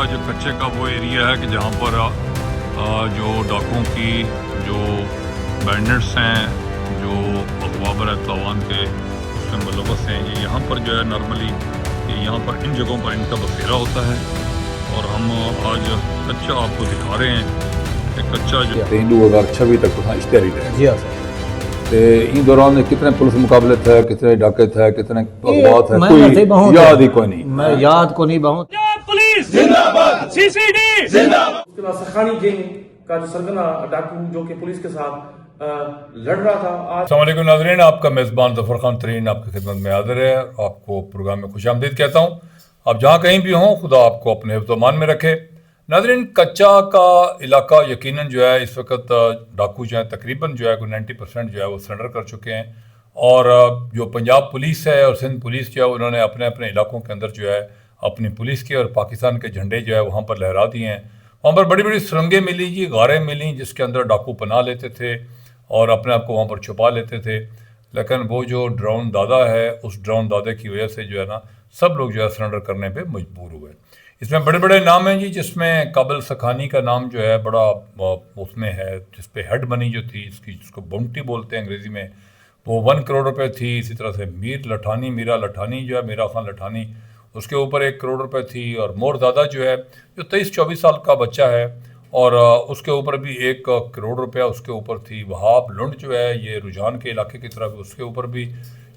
आज कच्चे का वो एरिया है कि जहाँ पर जो डाकुओं की जो बैंडर्स हैं, जो अखबार तवान के उसमें मुलव्वस हैं, ये यहाँ पर जो है नॉर्मली ये यहाँ पर इन जगहों पर इनका बसेरा होता है। और हम आज कच्चा आपको दिखा रहे हैं कि कच्चा जो 2026 तक इश्तेहारी थे। जी हाँ सर। ते इन दौरान कितने पुलिस मुकाबले थे, कितने डाके थे, कितने अगवा थे, मैं कोई ऐसे बहुत याद ही कोई नहीं। मैं याद को नहीं बहुत। पुलिस जिंदाबाद, सीसीडी जिंदाबाद। उसके बाद सखानी गैंग का जो सरगना डाकू जो कि पुलिस के साथ लड़ रहा था। आज अस्सलाम वालेकुम नाज़रीन, आपका मेज़बान ज़फ़र खान तरीन आपकी खिदमत में हाज़िर है। आपको प्रोग्राम में खुशामदीद कहता हूँ। आप जहाँ कहीं भी हों, खुदा आपको अपने हिफ्ज़-ओ-अमान में रखे। नाज़रीन, कच्चा का इलाका यकीनन जो है इस वक्त डाकू जो है तकरीबन जो है कोई 90% जो है वो सरेंडर कर चुके हैं। और जो पंजाब पुलिस है और सिंध पुलिस जो है उन्होंने अपने अपने इलाकों के अंदर जो है अपनी पुलिस के और पाकिस्तान के झंडे जो है वहाँ पर लहरा दिए हैं। वहाँ पर बड़ी बड़ी सुरंगें मिली जी, गारें मिली जिसके अंदर डाकू पनाह लेते थे और अपने आप को वहाँ पर छुपा लेते थे। लेकिन वो जो ड्रोन दादा है, उस ड्रोन दादे की वजह से जो है ना सब लोग जो है सरेंडर करने पे मजबूर हुए। इसमें बड़े बड़े नाम हैं जी, जिसमें काबिल सखानी का नाम जो है बड़ा उसमें है, जिसपे हेड मनी जो थी इसकी, जिसको बाउंटी बोलते हैं अंग्रेज़ी में, वो 1 करोड़ रुपए थी। इसी तरह से मीरा लठानी जो है, मीरा खान लठानी, उसके ऊपर 1 करोड़ रुपए थी। और मोरदादा जो है जो 23-24 साल का बच्चा है और उसके ऊपर भी 1 करोड़ रुपया उसके ऊपर थी। वहाब लुंड जो है ये रुझान के इलाके की तरफ, उसके ऊपर भी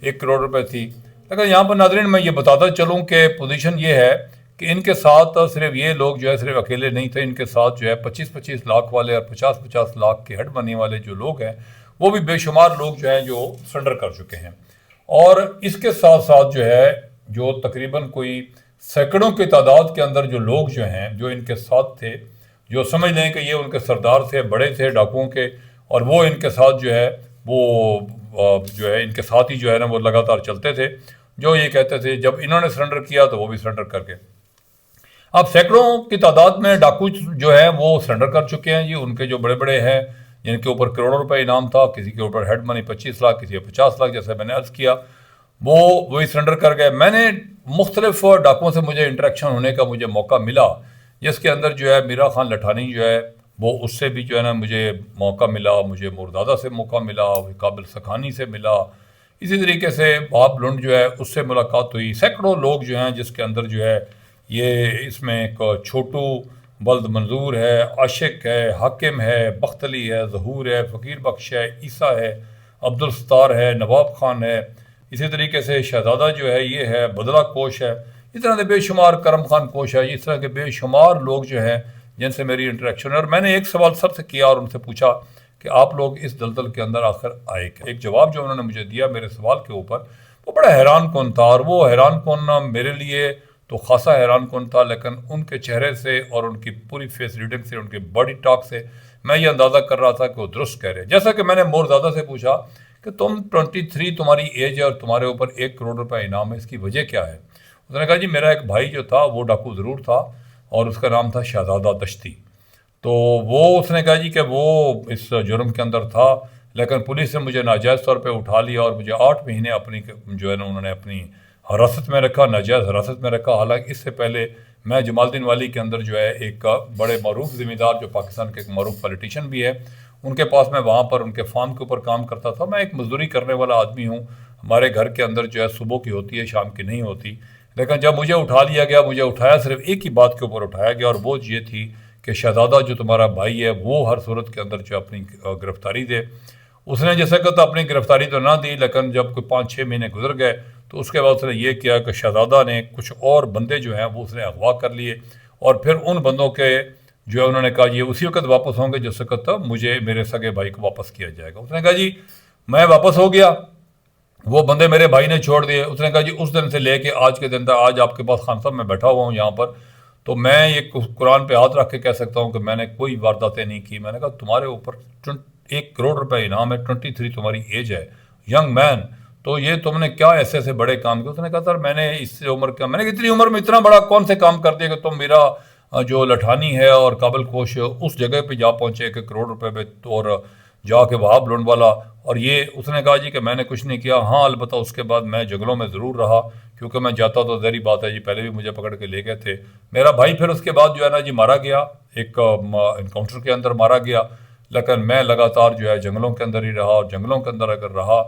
1 करोड़ रुपए थी। लेकिन यहाँ पर नाज़रीन मैं ये बताता चलूँ कि पोजीशन ये है कि इनके साथ सिर्फ ये लोग जो है सिर्फ अकेले नहीं थे, इनके साथ जो है 25-25 लाख वाले और 50-50 लाख के हेड मनी वाले जो लोग हैं वो भी बेशुमार लोग जो हैं जो सरेंडर कर चुके हैं। और इसके साथ साथ जो है जो तकरीबन कोई सैकड़ों की तादाद के अंदर जो लोग जो हैं जो इनके साथ थे, जो समझ लें कि ये उनके सरदार थे, बड़े थे डाकुओं के, और वो इनके साथ जो है वो जो है इनके साथ ही जो है ना वो लगातार चलते थे। जो ये कहते थे जब इन्होंने सरेंडर किया तो वो भी सरेंडर करके, अब सैकड़ों की तादाद में डाकू जो है वो सरेंडर कर चुके हैं जी। उनके जो बड़े बड़े हैं जिनके ऊपर करोड़ों रुपए इनाम था, किसी के ऊपर हेड मनी 25 लाख, किसी के 50 लाख, जैसे मैंने अर्ज़ किया, वो वही सरेंडर कर गए। मैंने मुख्तलिफ डाकुओं से मुझे इंटरेक्शन होने का मुझे मौका मिला, जिसके अंदर जो है मीरा खान लठानी जो है वो उससे भी जो है ना मुझे मौका मिला, मुझे मुरदादा से मौका मिला, काबिल सखानी से मिला, इसी तरीके से वहाब लुंड जो है उससे मुलाकात हुई। सैकड़ों लोग जो हैं जिसके अंदर जो है ये इसमें एक छोटू बल्द मंजूर है, आशिक है, हाकिम है, बख्तली है, ज़हूर है, फ़कीर बख्श है, ईसा है, अब्दुल सत्तार है, नवाब खान है, इसी तरीके से शहजादा जो है ये है, बदला कोश है, इस तरह के बेशुमार, करम खान कोश है, इस तरह के बेशुमार लोग जो हैं जिनसे मेरी इंटरेक्शन है। और मैंने एक सवाल सर से किया और उनसे पूछा कि आप लोग इस दलदल के अंदर आखिर आए क्या। एक जवाब जो उन्होंने मुझे दिया मेरे सवाल के ऊपर वो बड़ा हैरान कौन था। और वो हैरान कौन मेरे लिए तो खासा हैरान कौन था, लेकिन उनके चेहरे से और उनकी पूरी फेस रीडिंग से, उनके बॉडी टॉक से मैं ये अंदाज़ा कर रहा था कि वो दुरुस्त कह रहे हैं। जैसा कि मैंने मोरदादा से पूछा कि तुम 23 तुम्हारी एज है और तुम्हारे ऊपर 1 करोड़ रुपये इनाम है, इसकी वजह क्या है। उसने कहा जी मेरा एक भाई जो था वो डाकू ज़रूर था और उसका नाम था शहजादा दश्ती। तो वो उसने कहा जी कि वो इस जुर्म के अंदर था, लेकिन पुलिस ने मुझे नाजायज़ तौर पे उठा लिया और मुझे 8 महीने अपनी जो है ना उन्होंने अपनी हिरासत में रखा, नाजायज़ हिरासत में रखा। हालांकि इससे पहले मैं जमालुद्दीन वाली के अंदर जो है एक बड़े मरूफ ज़मींदार जो पाकिस्तान के एक मरूफ पॉलिटिशियन भी है, उनके पास मैं वहाँ पर उनके फार्म के ऊपर काम करता था। मैं एक मजदूरी करने वाला आदमी हूँ, हमारे घर के अंदर जो है सुबह की होती है, शाम की नहीं होती। लेकिन जब मुझे उठा लिया गया, मुझे उठाया सिर्फ एक ही बात के ऊपर उठाया गया और वो ये थी कि शहजादा जो तुम्हारा भाई है वो हर सूरत के अंदर जो अपनी गिरफ्तारी दे। उसने जैसे कहता अपनी गिरफ्तारी तो ना दी, लेकिन जब कोई 5-6 महीने गुजर गए तो उसके बाद उसने ये किया कि शहजादा ने कुछ और बंदे जो हैं वो उसने अगवा कर लिए और फिर उन बंदों के जो है उन्होंने कहा ये उसी वक्त वापस होंगे जिस वक्त मुझे मेरे सगे भाई को वापस किया जाएगा। उसने कहा जी मैं वापस हो गया, वो बंदे मेरे भाई ने छोड़ दिए। उसने कहा जी उस दिन से लेके आज के दिन तक, आज आपके पास खान साहब मैं बैठा हुआ हूँ यहाँ पर, तो मैं ये कुरान पे हाथ रख के कह सकता हूँ कि मैंने कोई वारदातें नहीं की। मैंने कहा तुम्हारे ऊपर 1 करोड़ रुपए इनाम है, 23 तुम्हारी एज है, यंग मैन, तो ये तुमने क्या ऐसे ऐसे बड़े काम किए। उसने कहा सर मैंने इससे उम्र का, मैंने इतनी उम्र में इतना बड़ा कौन से काम कर दिया कि तुम मेरा जो लठानी है और काबिल कोश उस जगह पे जा पहुँचे 1 करोड़ रुपए पे, और जाके वहाब लोंडवाला, और ये उसने कहा जी कि मैंने कुछ नहीं किया। हाँ, अलबत्ता उसके बाद मैं जंगलों में ज़रूर रहा, क्योंकि मैं जाता तो ज़हरी बात है जी, पहले भी मुझे पकड़ के ले गए थे। मेरा भाई फिर उसके बाद जो है ना जी मारा गया, एक इनकाउंटर के अंदर मारा गया, लेकिन मैं लगातार जो है जंगलों के अंदर ही रहा, और जंगलों के अंदर अगर रहा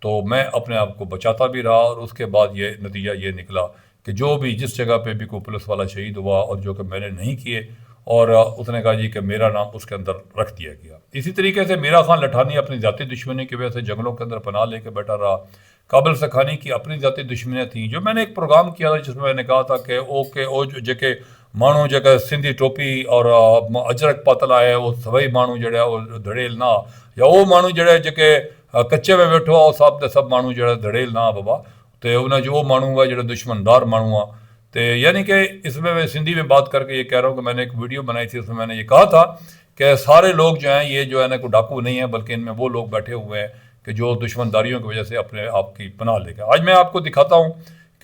तो मैं अपने आप को बचाता भी रहा। और उसके बाद ये नतीजा ये निकला कि जो भी जिस जगह पे भी कोई पुलिस वाला शहीद हुआ और जो कि मैंने नहीं किए, और उसने कहा जी कि मेरा नाम उसके अंदर रख दिया गया। इसी तरीके से मीरा खान लठानी अपनी ज़ाती दुश्मनी की वजह से जंगलों के अंदर पनाह लेके बैठा रहा। काबिल सखानी की अपनी ज़ाती दुश्मनियाँ थी। जो मैंने एक प्रोग्राम किया था जिसमें मैंने कहा था कि ओके ओ जेके माण्हू जेका सिंधी टोपी और अजरक पातल आहे, वो सभई माण्हू जहिड़ा वो धड़ेल ना, या वो माण्हू जहिड़ा जेके कच्चे में वेठो आहे, सभु त सभु माण्हू जहिड़ा धड़ेल ना बाबा, तो उन जो माण्हू आहे जहिड़ा दुश्मनदार माण्हू आहे। तो यानी कि इसमें मैं सिंधी में बात करके ये कह रहा हूँ कि मैंने एक वीडियो बनाई थी, उसमें मैंने ये कहा था कि सारे लोग जो हैं ये जो है ना कोई डाकू नहीं है, बल्कि इनमें वो लोग बैठे हुए हैं कि जो दुश्मनदारियों की वजह से अपने आप की पनाह लेकर। आज मैं आपको दिखाता हूँ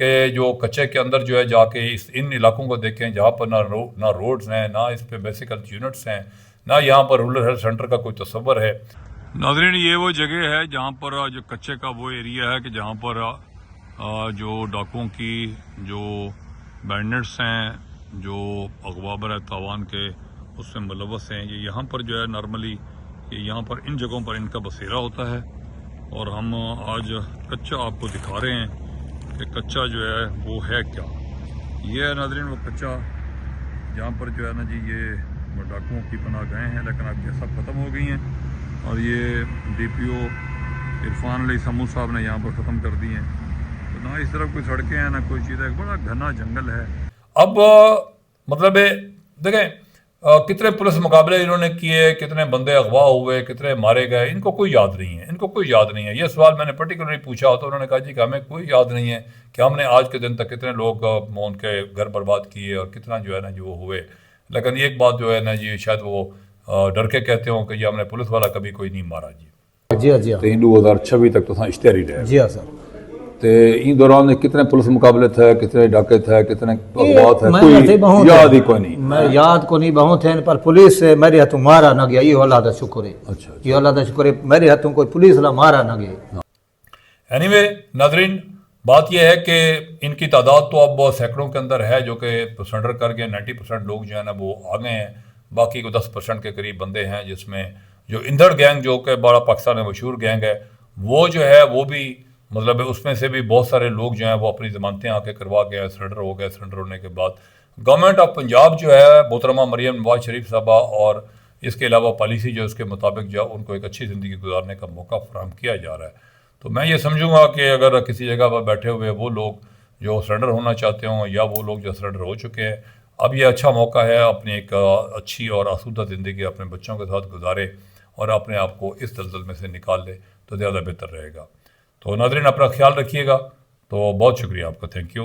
कि जो कच्चे के अंदर जो है जाके इन इलाकों को देखें जहाँ पर ना रोड्स हैं, ना इस पर बेसिकल यूनिट्स हैं, ना यहाँ पर रूरल हेल्थ सेंटर का कोई तस्वर है। नाज़रीन, ये वो जगह है जहाँ पर जो कच्चे का वो एरिया है कि जहाँ पर जो डाकुओं की जो बैंडनेट्स हैं, जो अगवा बर तावान के उसमें मुलव्वस हैं, ये यहाँ पर जो है नॉर्मली ये यहाँ पर इन जगहों पर इनका बसेरा होता है। और हम आज कच्चा आपको दिखा रहे हैं कि कच्चा जो है वो है क्या। ये है नाज़रीन वो कच्चा जहाँ पर जो है ना जी ये डाकुओं की पनाह गए हैं, लेकिन अब ये सब ख़त्म हो गई हैं। और ये DPO इरफान अली समू साहब ने यहाँ पर ख़त्म कर दी हैं। तो ना इस तरफ कोई सड़कें हैं ना कोई चीज़ है, बड़ा घना जंगल है। अब मतलब देखें कितने पुलिस मुकाबले इन्होंने किए, कितने बंदे अगवा हुए, कितने मारे गए, इनको कोई याद नहीं है, इनको कोई याद नहीं है। ये सवाल मैंने पर्टिकुलरली पूछा तो उन्होंने कहा जी कि हमें कोई याद नहीं है कि हमने आज के दिन तक कितने लोग उनके घर बर्बाद किए और कितना जो है ना जो हुए। लेकिन एक बात जो है ना जी शायद वो डर के कहते हो कि ये हमने पुलिस वाला कभी कोई नहीं मारा जी। जी हाँ जी हाँ। तो 2026 तक तो इश्तेहारी रहे। जी हाँ सर। तो इन दौरान कितने पुलिस मुकाबले थे, कितने डाके थे, कितने अगवा थे, कोई याद ही कोई नहीं। मैं याद को नहीं बहुत थे, पर पुलिस से मेरे हाथों मारा ना गया, ये अल्लाह का शुक्र है। अच्छा, ये अल्लाह का शुक्र है, मेरे हाथों कोई पुलिस वाला मारा ना गया। एनीवे नाजरीन, बात यह है कि इनकी तादाद तो अब सैकड़ों के अंदर है, जो कि सरेंडर कर गए। 90% लोग जो है ना वो आ गए हैं। बाकी को 10% के करीब बंदे हैं, जिसमें जो इंदड़ गैंग जो कि बड़ा पाकिस्तान में मशहूर गैंग है, वो जो है वो भी मतलब उसमें से भी बहुत सारे लोग जो हैं वो अपनी ज़मानतें आके करवा गए, सरेंडर हो गए। सरेंडर होने के बाद गवर्नमेंट ऑफ पंजाब जो है मोहतरमा मरियम नवाज शरीफ साहबा और इसके अलावा पॉलिसी जो उसके मुताबिक जो उनको एक अच्छी ज़िंदगी गुजारने का मौका फराहम किया जा रहा है। तो मैं ये समझूंगा कि अगर किसी जगह पर बैठे हुए वो लोग जो सरेंडर होना चाहते हों या वो लोग जो सरेंडर हो चुके हैं, अब ये अच्छा मौका है अपनी एक अच्छी और आसूदा ज़िंदगी अपने बच्चों के साथ गुजारे और अपने आप को इस दलदल में से निकाल ले तो ज़्यादा बेहतर रहेगा। तो नाज़रीन, अपना ख्याल रखिएगा। तो बहुत शुक्रिया आपका, थैंक यू।